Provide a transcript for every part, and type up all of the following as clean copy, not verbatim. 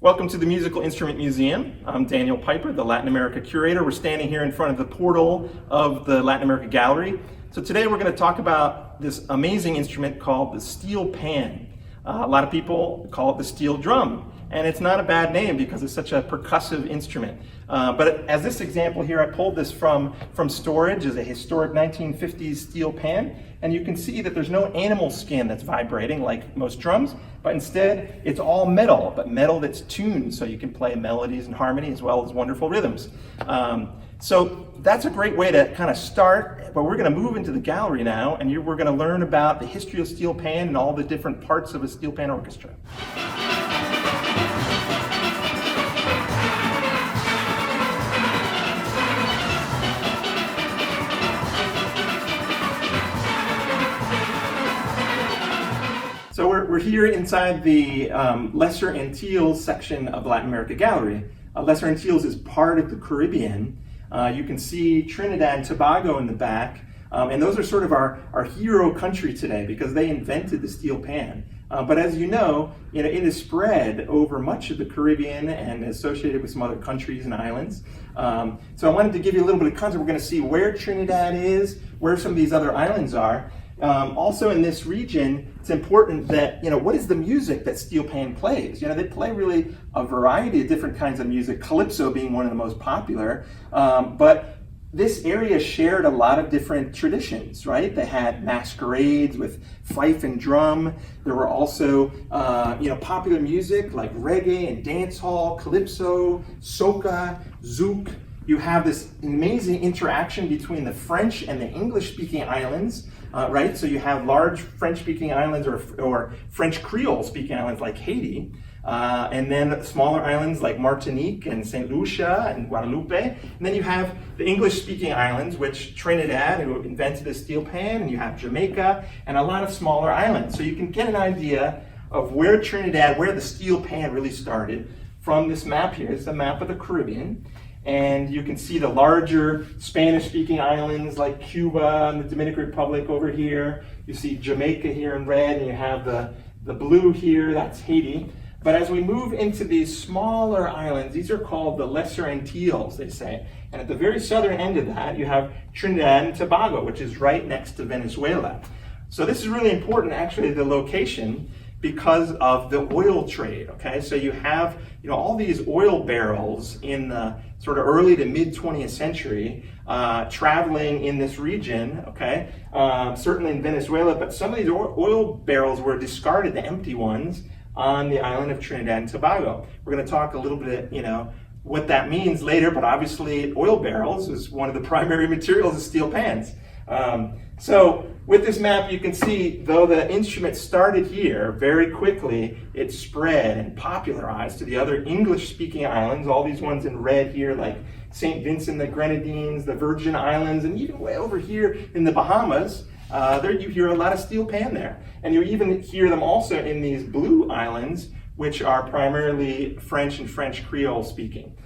Welcome to the Musical Instrument Museum. I'm Daniel Piper, the Latin America Curator. We're standing here in front of the portal of the Latin America Gallery. So today we're going to talk about this amazing instrument called the steel pan. A lot of people call it the steel drum, and it's not a bad name because it's such a percussive instrument. But as this example here, I pulled this from storage as a historic 1950s steel pan, and you can see that there's no animal skin that's vibrating like most drums, but instead it's all metal, but metal that's tuned so you can play melodies and harmony as well as wonderful rhythms. So that's a great way to kind of start, but we're going to move into the gallery now, and we're going to learn about the history of steel pan and all the different parts of a steel pan orchestra. So we're here inside the Lesser Antilles section of the Latin America Gallery. Lesser Antilles is part of the Caribbean. You can see Trinidad and Tobago in the back, and those are sort of our hero country today because they invented the steel pan. But as you know, it is spread over much of the Caribbean and associated with some other countries and islands. So I wanted to give you a little bit of context. We're going to see where Trinidad is, where some of these other islands are. Also in this region, it's important that, what is the music that steel pan plays? They play really a variety of different kinds of music, calypso being one of the most popular, but this area shared a lot of different traditions, right? They had masquerades with fife and drum. There were also, popular music like reggae and dancehall, calypso, soca, zouk. You have this amazing interaction between the French and the English-speaking islands, right? So you have large French-speaking islands or French Creole-speaking islands like Haiti, and then smaller islands like Martinique and St. Lucia and Guadeloupe. And then you have the English-speaking islands, which Trinidad, who invented the steel pan, and you have Jamaica, and a lot of smaller islands. So you can get an idea of where the steel pan really started from this map here. It's a map of the Caribbean. And you can see the larger Spanish-speaking islands like Cuba and the Dominican Republic over here. You see Jamaica here in red, and you have the blue here, that's Haiti. But as we move into these smaller islands, these are called the Lesser Antilles, they say. And at the very southern end of that, you have Trinidad and Tobago, which is right next to Venezuela. So this is really important, actually, the location, because of the oil trade, okay? So you have, all these oil barrels in the sort of early to mid 20th century traveling in this region, okay? Certainly in Venezuela, but some of these oil barrels were discarded, the empty ones, on the island of Trinidad and Tobago. We're gonna talk a little bit, what that means later, but obviously oil barrels is one of the primary materials of steel pans. So with this map, you can see, though the instrument started here, very quickly it spread and popularized to the other English-speaking islands, all these ones in red here, like St. Vincent the Grenadines, the Virgin Islands, and even way over here in the Bahamas, there you hear a lot of steel pan there. And you even hear them also in these blue islands, which are primarily French and French Creole speaking.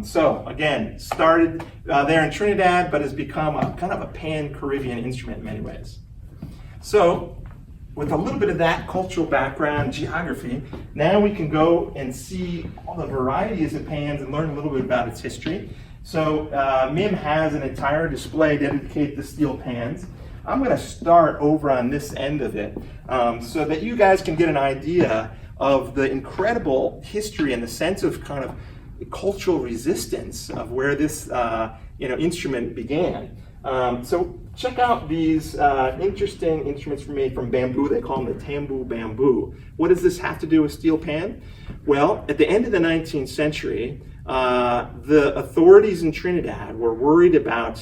So again, started there in Trinidad, but has become a kind of a pan-Caribbean instrument in many ways. So with a little bit of that cultural background, geography, now we can go and see all the varieties of pans and learn a little bit about its history. So MIM has an entire display dedicated to steel pans. I'm going to start over on this end of it so that you guys can get an idea of the incredible history and the sense of kind of cultural resistance of where this instrument began. So check out these interesting instruments made from bamboo. They call them the tambu bamboo. What does this have to do with steel pan? Well, at the end of the 19th century, the authorities in Trinidad were worried about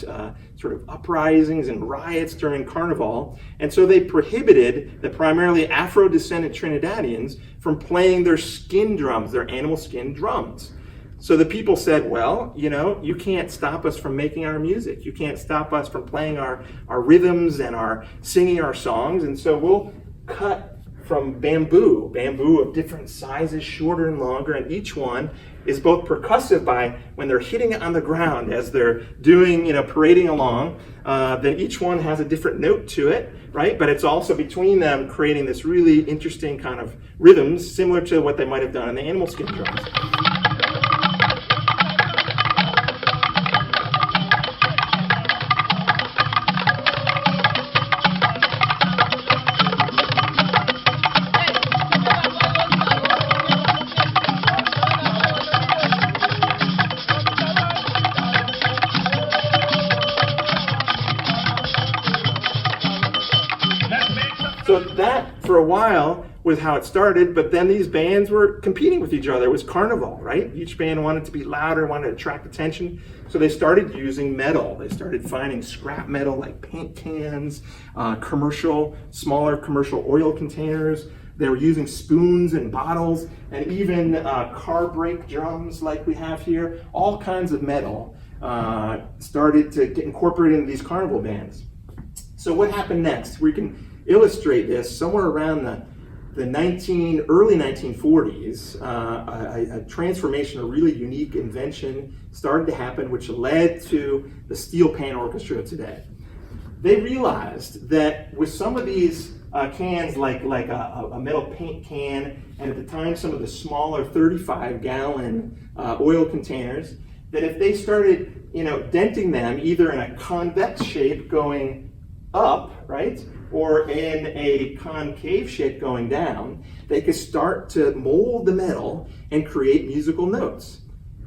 sort of uprisings and riots during Carnival, and so they prohibited the primarily Afro-descendant Trinidadians from playing their skin drums, their animal skin drums. So the people said, well, you can't stop us from making our music. You can't stop us from playing our rhythms and singing our songs. And so we'll cut from bamboo, bamboo of different sizes, shorter and longer, and each one is both percussive by when they're hitting it on the ground as they're doing, parading along, then each one has a different note to it, right? But it's also between them creating this really interesting kind of rhythms similar to what they might have done in the animal skin drums. So that, for a while, was how it started, but then these bands were competing with each other. It was carnival, right? Each band wanted to be louder, wanted to attract attention, so they started using metal. They started finding scrap metal like paint cans, smaller commercial oil containers. They were using spoons and bottles, and even car brake drums like we have here. All kinds of metal started to get incorporated into these carnival bands. So what happened next? We can illustrate this somewhere around the early 1940s. A transformation, a really unique invention started to happen, which led to the steel pan orchestra today. They realized that with some of these cans, like a metal paint can, and at the time some of the smaller 35-gallon oil containers, that if they started, denting them either in a convex shape going up, right, or in a concave shape going down, they could start to mold the metal and create musical notes.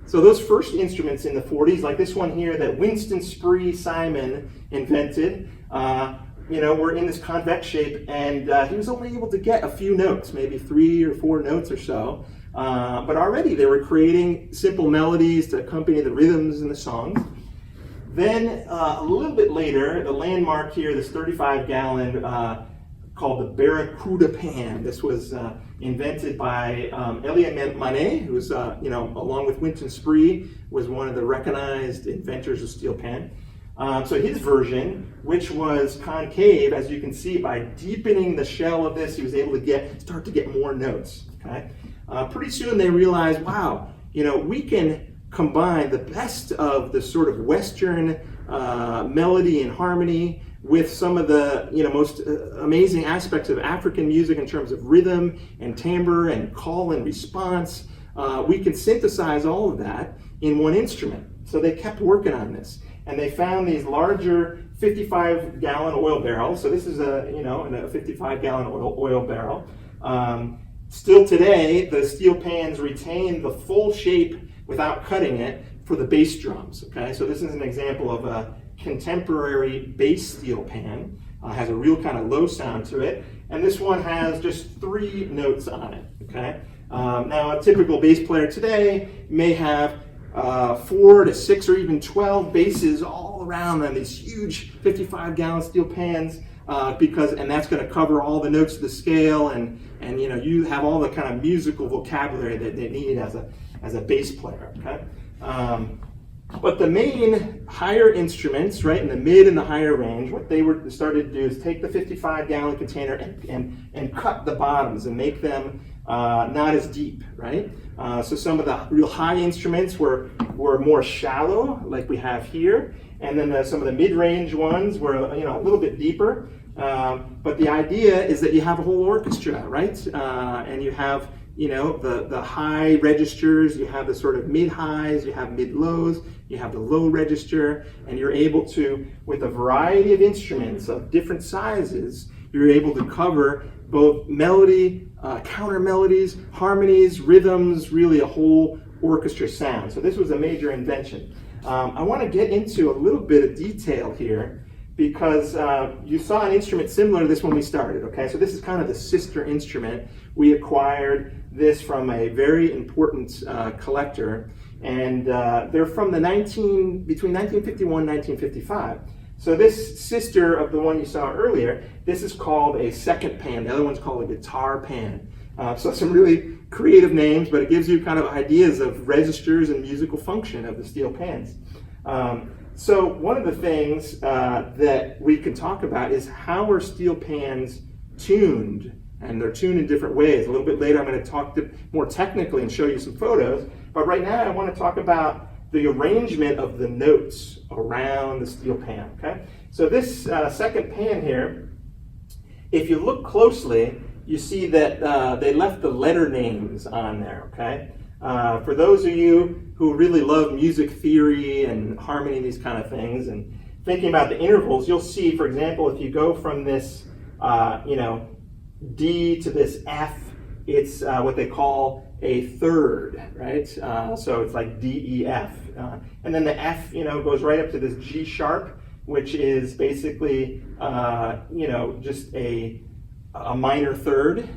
So those first instruments in the 40s, like this one here that Winston Spree Simon invented, were in this convex shape, and he was only able to get a few notes, maybe 3 or 4 notes or so. But already they were creating simple melodies to accompany the rhythms in the songs. Then a little bit later, the landmark here, this 35-gallon called the Barracuda Pan. This was invented by Elie Manet, who's, along with Winston Spree, was one of the recognized inventors of steel pan. So his version, which was concave, as you can see, by deepening the shell of this, he was able to start to get more notes. Okay, pretty soon they realized, wow, we can combine the best of the sort of Western melody and harmony with some of the most amazing aspects of African music in terms of rhythm and timbre and call and response. We can synthesize all of that in one instrument. So they kept working on this, and they found these larger 55-gallon oil barrels. So this is a 55-gallon oil barrel. Still today, the steel pans retain the full shape without cutting it for the bass drums. Okay, so this is an example of a contemporary bass steel pan. Has a real kind of low sound to it, and this one has just 3 notes on it. Okay, now a typical bass player today may have 4 to 6 or even 12 basses all around on these huge 55-gallon steel pans, and that's going to cover all the notes of the scale, and you have all the kind of musical vocabulary that they need as a bass player. Okay, but the main higher instruments, right, in the mid and the higher range, what they started to do is take the 55-gallon container and cut the bottoms and make them not as deep, right? So some of the real high instruments were more shallow, like we have here, and then some of the mid-range ones were a little bit deeper. But the idea is that you have a whole orchestra, right? And you have the high registers, you have the sort of mid-highs, you have mid-lows, you have the low register, and you're able to, with a variety of instruments of different sizes, you're able to cover both melody, counter melodies, harmonies, rhythms, really a whole orchestra sound. So this was a major invention. I want to get into a little bit of detail here, because you saw an instrument similar to this when we started, okay? So this is kind of the sister instrument. We acquired this from a very important collector, and they're from between 1951 and 1955. So this sister of the one you saw earlier, this is called a second pan. The other one's called a guitar pan. So some really creative names, but it gives you kind of ideas of registers and musical function of the steel pans. So one of the things that we can talk about is how are steel pans tuned and they're tuned in different ways. A little bit later I'm going to talk more technically and show you some photos, but right now I want to talk about the arrangement of the notes around the steel pan, okay? So this second pan here, if you look closely, you see that they left the letter names on there, okay? For those of you who really love music theory and harmony, these kind of things, and thinking about the intervals, you'll see, for example, if you go from this, D to this F, it's what they call a third, right? So it's like D, E, F. And then the F, goes right up to this G sharp, which is basically, just a minor third,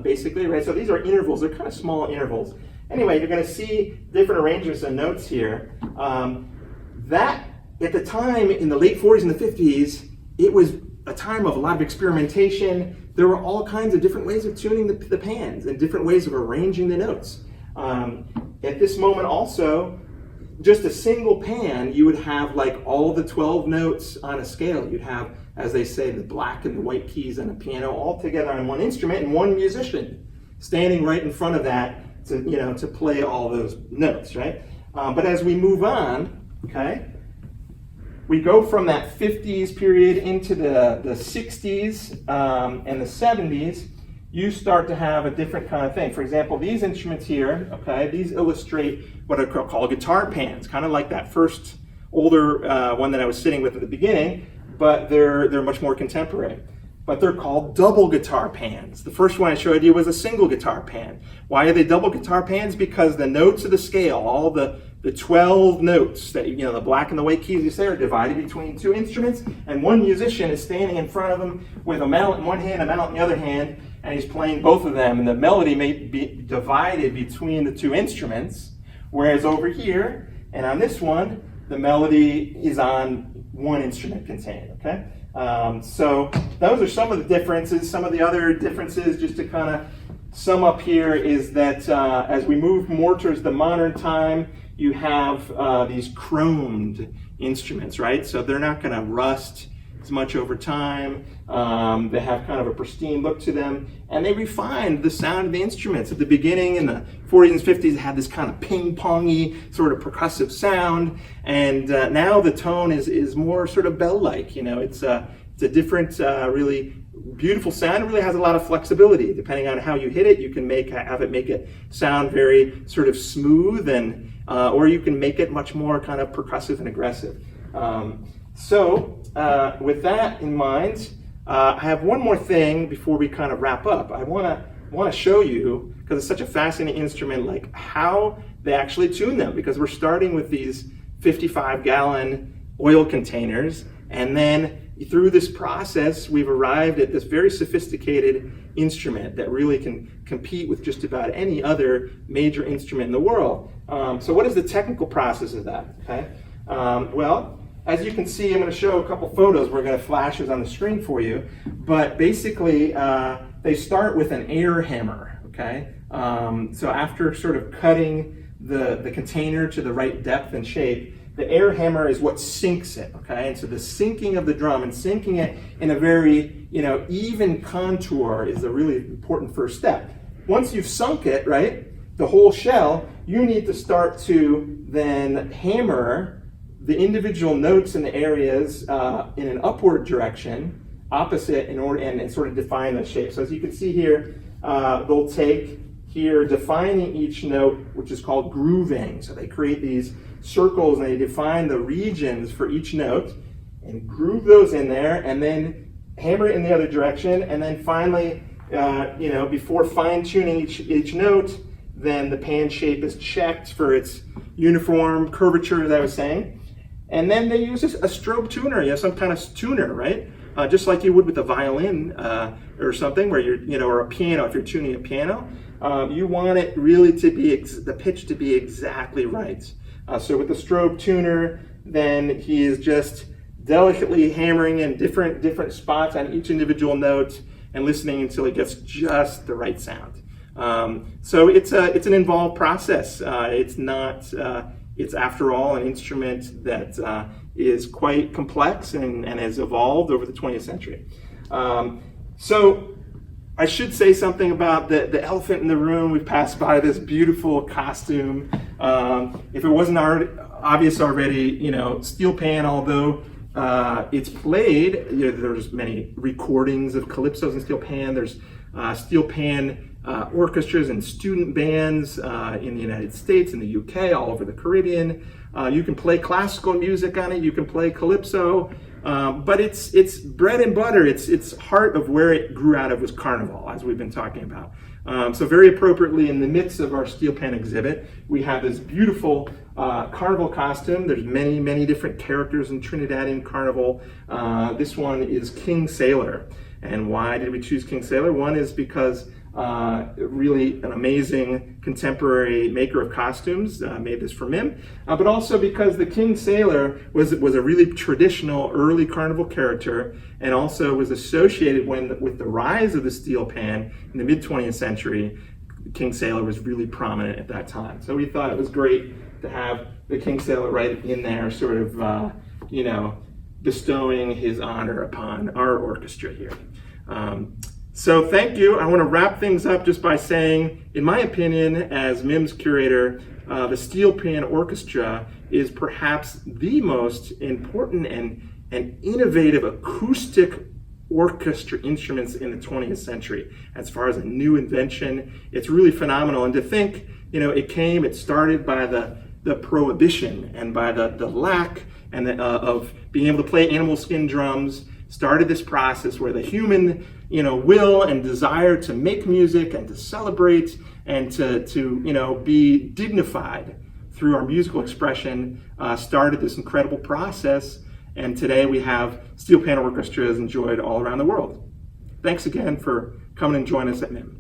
basically, right? So these are intervals. They're kind of small intervals. Anyway, you're going to see different arrangements of notes here. That, at the time, in the late 40s and the 50s, it was a time of a lot of experimentation. There were all kinds of different ways of tuning the pans and different ways of arranging the notes. At this moment also, just a single pan, you would have like all the 12 notes on a scale. You'd have, as they say, the black and the white keys on a piano all together on one instrument and one musician standing right in front of that to play all those notes, right? But as we move on, okay, we go from that 50s period into the 60s and the 70s, you start to have a different kind of thing. For example, these instruments here, okay, these illustrate what are called guitar pans, kind of like that first older one that I was sitting with at the beginning, but they're much more contemporary. But they're called double guitar pans. The first one I showed you was a single guitar pan. Why are they double guitar pans? Because the notes of the scale, all the 12 notes that, the black and the white keys you say, are divided between two instruments, and one musician is standing in front of them with a mallet in one hand, a mallet in the other hand, and he's playing both of them, and the melody may be divided between the two instruments, whereas over here, and on this one, the melody is on one instrument contained, okay? So those are some of the differences. Some of the other differences, just to kind of sum up here, is that as we move more towards the modern time, you have these chromed instruments, right? So they're not going to rust as much over time. They have kind of a pristine look to them, and they refined the sound of the instruments. At the beginning, in the 40s and 50s, it had this kind of ping-pongy sort of percussive sound, and now the tone is more sort of bell-like. It's a different, really beautiful sound. It really has a lot of flexibility. Depending on how you hit it, you can have it make it sound very sort of smooth, and or you can make it much more kind of percussive and aggressive. So with that in mind, I have one more thing before we kind of wrap up. I want to show you, because it's such a fascinating instrument, like how they actually tune them, because we're starting with these 55-gallon oil containers, and then through this process we've arrived at this very sophisticated instrument that really can compete with just about any other major instrument in the world. So what is the technical process of that? Okay. Well, as you can see, I'm going to show a couple photos. We're going to flash this on the screen for you. But basically, they start with an air hammer, okay? So after sort of cutting the container to the right depth and shape, the air hammer is what sinks it, okay? And so the sinking of the drum and sinking it in a very, even contour is a really important first step. Once you've sunk it, right, the whole shell, you need to start to then hammer the individual notes in the areas in an upward direction, opposite, and sort of define the shape. So as you can see here, they'll take here defining each note, which is called grooving. So they create these circles and they define the regions for each note and groove those in there, and then hammer it in the other direction, and then finally, before fine-tuning each note, then the pan shape is checked for its uniform curvature, as I was saying. And then they use a strobe tuner, some kind of tuner, right? Just like you would with a violin or something, where or a piano, if you're tuning a piano. You want it really to be, the pitch to be exactly right. So with the strobe tuner, then he is just delicately hammering in different spots on each individual note and listening until it gets just the right sound. So it's an involved process. It's after all an instrument that is quite complex and has evolved over the 20th century. So I should say something about the elephant in the room. We've passed by this beautiful costume. If it wasn't obvious already, you know, steel pan, although it's played, you know, there's many recordings of calypsos and steel pan. There's steel pan orchestras and student bands in the United States, in the UK, all over the Caribbean. You can play classical music on it. You can play calypso. But it's bread and butter. It's heart of where it grew out of was carnival, as we've been talking about. So very appropriately, in the midst of our steel pan exhibit, we have this beautiful carnival costume. There's many different characters in Trinidadian carnival. This one is King Sailor. And why did we choose King Sailor? One is because really an amazing contemporary maker of costumes made this for MIM, but also because the King Sailor was a really traditional early carnival character, and also was associated with the rise of the steel pan in the mid 20th century. King Sailor was really prominent at that time, so we thought it was great to have the King Sailor right in there, sort of you know, bestowing his honor upon our orchestra here. So thank you. I want to wrap things up just by saying, in my opinion, as MIM's curator, the Steel Pan Orchestra is perhaps the most important and innovative acoustic orchestra instruments in the 20th century. As far as a new invention, it's really phenomenal. And to think, you know, it started by the prohibition and by the lack and of being able to play animal skin drums, started this process where the human, you know, will and desire to make music and to celebrate and to you know, be dignified through our musical expression started this incredible process. And today we have steel pan orchestras enjoyed all around the world. Thanks again for coming and joining us at MIM.